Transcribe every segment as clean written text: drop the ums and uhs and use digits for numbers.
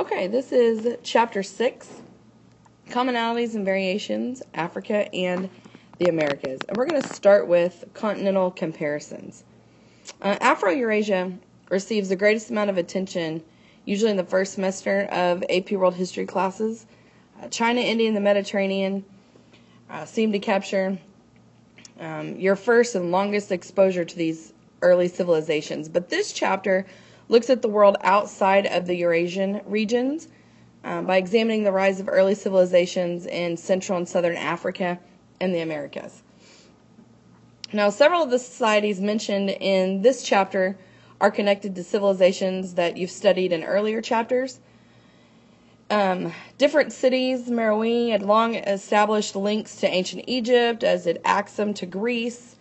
Okay, this is Chapter 6, Commonalities and Variations, Africa and the Americas. And we're going to start with Continental Comparisons. Afro-Eurasia receives the greatest amount of attention, usually in the first semester of AP World History classes. China, India, and the Mediterranean seem to capture your first and longest exposure to these early civilizations. But this chapter looks at the world outside of the Eurasian regions by examining the rise of early civilizations in Central and Southern Africa and the Americas. Now, several of the societies mentioned in this chapter are connected to civilizations that you've studied in earlier chapters. Different cities, Meroe had long established links to ancient Egypt, as did Axum to Greece,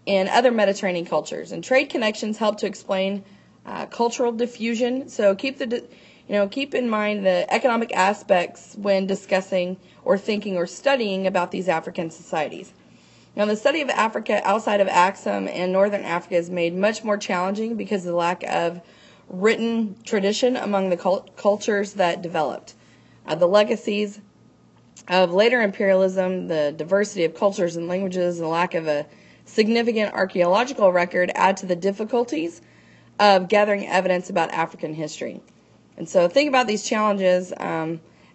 and other Mediterranean cultures. And trade connections help to explain cultural diffusion. So keep in mind the economic aspects when discussing or thinking or studying about these African societies. Now, the study of Africa outside of Axum and Northern Africa is made much more challenging because of the lack of written tradition among the cultures that developed. The legacies of later imperialism, the diversity of cultures and languages, and the lack of a significant archaeological record add to the difficulties of gathering evidence about African history. And so think about these challenges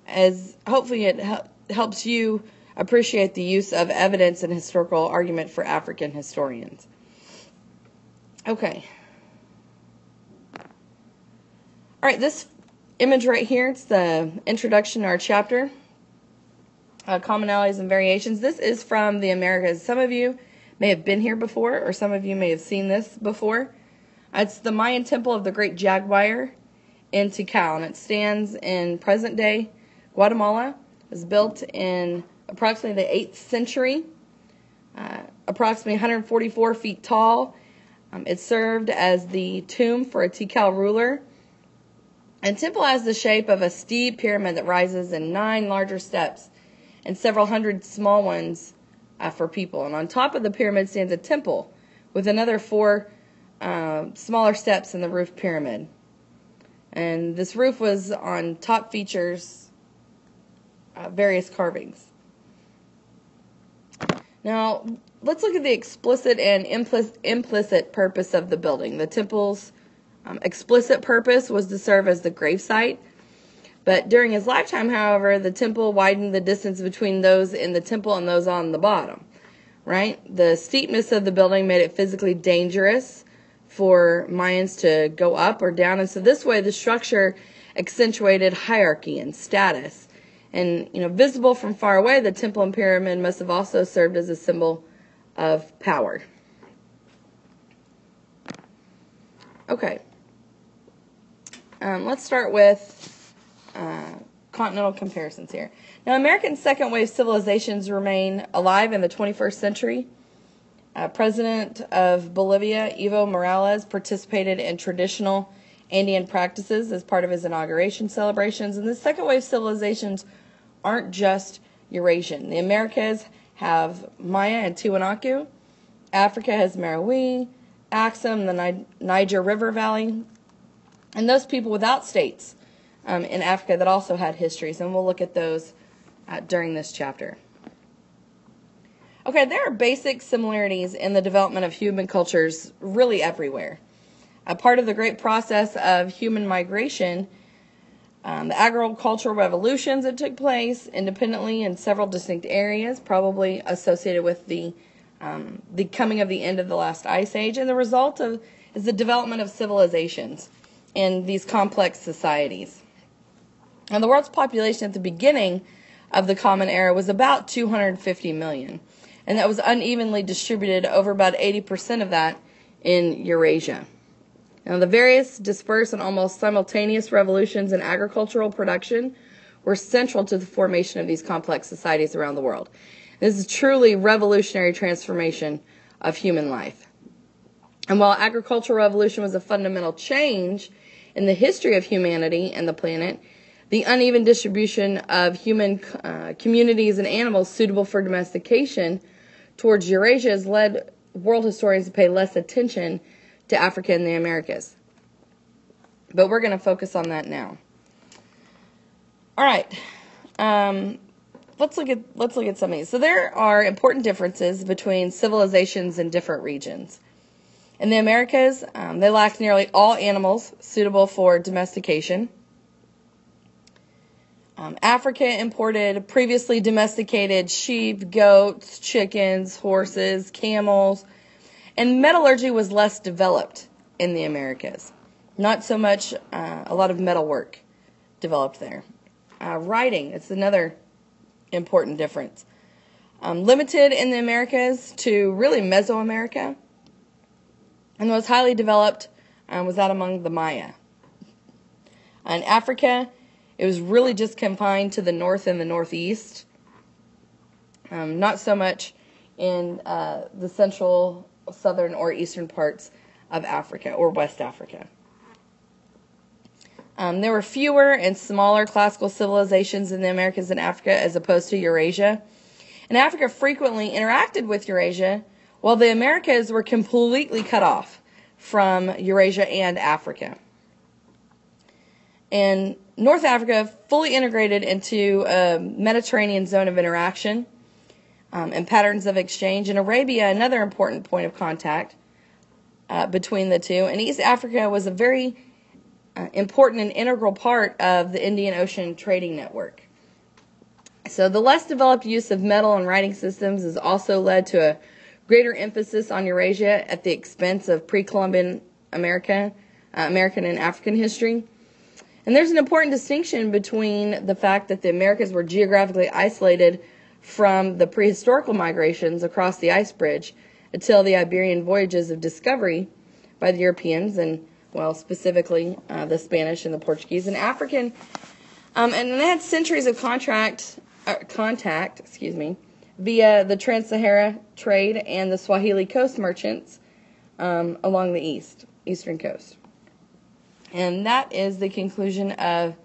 as hopefully it helps you appreciate the use of evidence and historical argument for African historians. Okay. All right, this image right here, it's the introduction to our chapter, Commonalities and Variations. This is from the Americas. Some of you may have been here before, or some of you may have seen this before. It's the Mayan temple of the Great Jaguar in Tikal, and it stands in present-day Guatemala. It was built in approximately the 8th century, approximately 144 feet tall. It served as the tomb for a Tikal ruler. And the temple has the shape of a steep pyramid that rises in 9 larger steps and several hundred small ones for people. And on top of the pyramid stands a temple with another 4 smaller steps in the roof pyramid. And this roof was on top features various carvings. Now, let's look at the explicit and implicit purpose of the building. The temple's explicit purpose was to serve as the gravesite. But during his lifetime, however, the temple widened the distance between those in the temple and those on the bottom. Right? The steepness of the building made it physically dangerous for Mayans to go up or down. And so this way, the structure accentuated hierarchy and status. And, visible from far away, the temple and pyramid must have also served as a symbol of power. Okay. Let's start with continental comparisons here. Now, American second wave civilizations remain alive in the 21st century. President of Bolivia, Evo Morales, participated in traditional Andean practices as part of his inauguration celebrations. And the second wave civilizations aren't just Eurasian. The Americas have Maya and Tiwanaku. Africa has Meroe, Axum, the Niger River Valley, and those people without states in Africa that also had histories. And we'll look at those during this chapter. Okay, there are basic similarities in the development of human cultures really everywhere. A part of the great process of human migration, the agricultural revolutions that took place independently in several distinct areas, probably associated with the coming of the end of the last ice age, and the result is the development of civilizations in these complex societies. And the world's population at the beginning of the Common Era was about 250 million. And that was unevenly distributed, over about 80% of that in Eurasia. Now, the various dispersed and almost simultaneous revolutions in agricultural production were central to the formation of these complex societies around the world. This is a truly revolutionary transformation of human life. And while agricultural revolution was a fundamental change in the history of humanity and the planet, the uneven distribution of human communities and animals suitable for domestication towards Eurasia has led world historians to pay less attention to Africa and the Americas. But we're going to focus on that now. All right. Let's look at some of these. So there are important differences between civilizations in different regions. In the Americas, they lack nearly all animals suitable for domestication. Africa imported previously domesticated sheep, goats, chickens, horses, camels, and metallurgy was less developed in the Americas. Not so much a lot of metal work developed there. Writing, it's another important difference. Limited in the Americas to really Mesoamerica, and the most highly developed was that among the Maya. In Africa, it was really just confined to the north and the northeast, not so much in the central, southern, or eastern parts of Africa or West Africa. There were fewer and smaller classical civilizations in the Americas and Africa as opposed to Eurasia. And Africa frequently interacted with Eurasia, while the Americas were completely cut off from Eurasia and Africa. And North Africa fully integrated into a Mediterranean zone of interaction and patterns of exchange. And Arabia, another important point of contact between the two. And East Africa was a very important and integral part of the Indian Ocean trading network. So the less developed use of metal and writing systems has also led to a greater emphasis on Eurasia at the expense of pre-Columbian American and African history. And there's an important distinction between the fact that the Americas were geographically isolated from the prehistorical migrations across the ice bridge until the Iberian voyages of discovery by the Europeans and, well, specifically the Spanish and the Portuguese and African. And they had centuries of contact, via the Trans-Sahara trade and the Swahili coast merchants along the eastern coast. And that is the conclusion of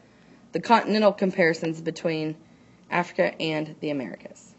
the continental comparisons between Africa and the Americas.